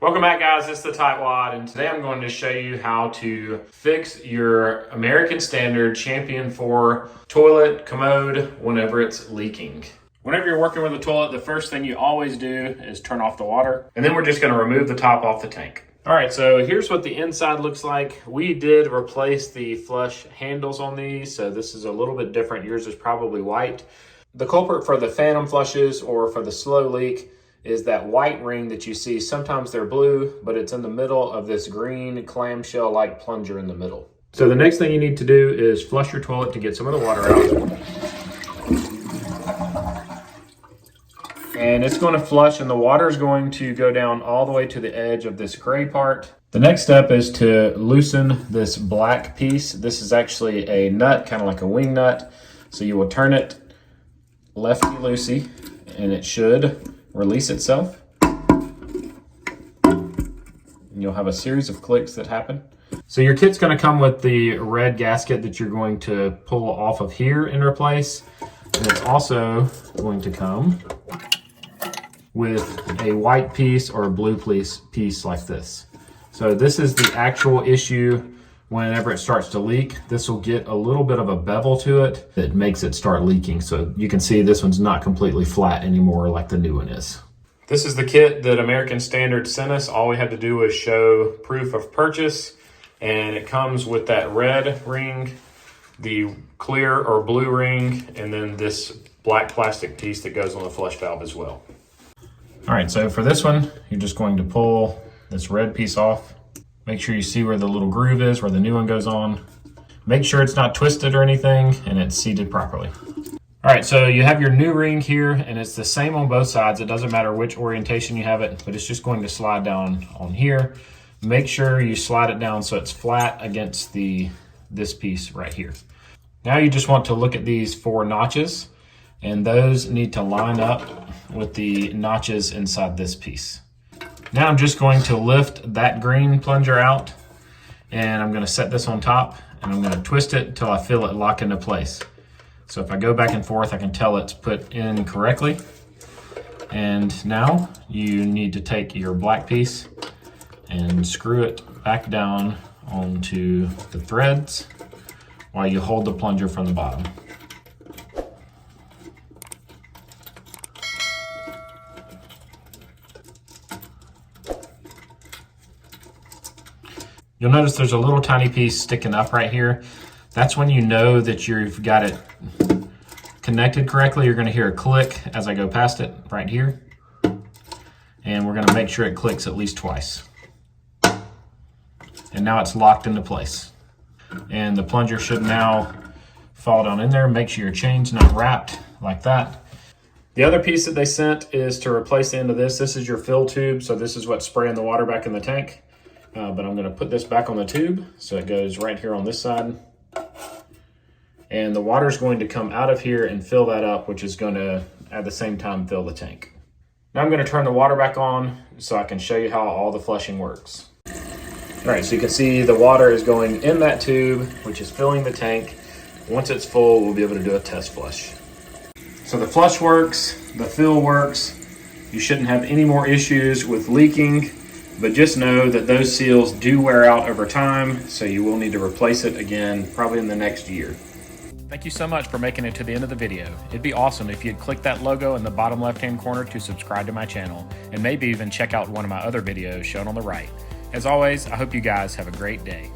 Welcome back, guys. It's the Tightwad, and today I'm going to show you how to fix your American Standard Champion 4 toilet commode whenever it's leaking. Whenever you're working with a toilet, the first thing you always do is turn off the water, and then we're just going to remove the top off the tank. All right, so here's what the inside looks like. We did replace the flush handles on these, so this is a little bit different. Yours is probably white. The culprit for the phantom flushes or for the slow leak is that white ring that you see. Sometimes they're blue, but it's in the middle of this green clamshell-like plunger in the middle. So the next thing you need to do is flush your toilet to get some of the water out. And it's going to flush, and the water is going to go down all the way to the edge of this gray part. The next step is to loosen this black piece. This is actually a nut, kind of like a wing nut. So you will turn it lefty-loosey, and it should release itself. And you'll have a series of clicks that happen. So your kit's going to come with the red gasket that you're going to pull off of here and replace. And it's also going to come with a white piece or a blue piece like this. So this is the actual issue. Whenever it starts to leak, this will get a little bit of a bevel to it that makes it start leaking. So you can see this one's not completely flat anymore like the new one is. This is the kit that American Standard sent us. All we had to do was show proof of purchase, and it comes with that red ring, the clear or blue ring, and then this black plastic piece that goes on the flush valve as well. All right, so for this one, you're just going to pull this red piece off. Make sure you see where the little groove is, where the new one goes on. Make sure it's not twisted or anything, and it's seated properly. All right, so you have your new ring here, and it's the same on both sides. It doesn't matter which orientation you have it, but it's just going to slide down on here. Make sure you slide it down so it's flat against this piece right here. Now you just want to look at these 4 notches, and those need to line up with the notches inside this piece. Now I'm just going to lift that green plunger out, and I'm going to set this on top, and I'm going to twist it until I feel it lock into place. So if I go back and forth, I can tell it's put in correctly. And now you need to take your black piece and screw it back down onto the threads while you hold the plunger from the bottom. You'll notice there's a little tiny piece sticking up right here. That's when you know that you've got it connected correctly. You're going to hear a click as I go past it right here. And we're going to make sure it clicks at least twice. And now it's locked into place. And the plunger should now fall down in there. Make sure your chain's not wrapped like that. The other piece that they sent is to replace the end of this. This is your fill tube, so this is what's spraying the water back in the tank. But I'm going to put this back on the tube, so it goes right here on this side. And the water is going to come out of here and fill that up, which is going to, at the same time, fill the tank. Now I'm going to turn the water back on so I can show you how all the flushing works. All right, so you can see the water is going in that tube, which is filling the tank. Once it's full, we'll be able to do a test flush. So the flush works, the fill works. You shouldn't have any more issues with leaking. But just know that those seals do wear out over time, so you will need to replace it again, probably in the next year. Thank you so much for making it to the end of the video. It'd be awesome if you'd click that logo in the bottom left-hand corner to subscribe to my channel, and maybe even check out one of my other videos shown on the right. As always, I hope you guys have a great day.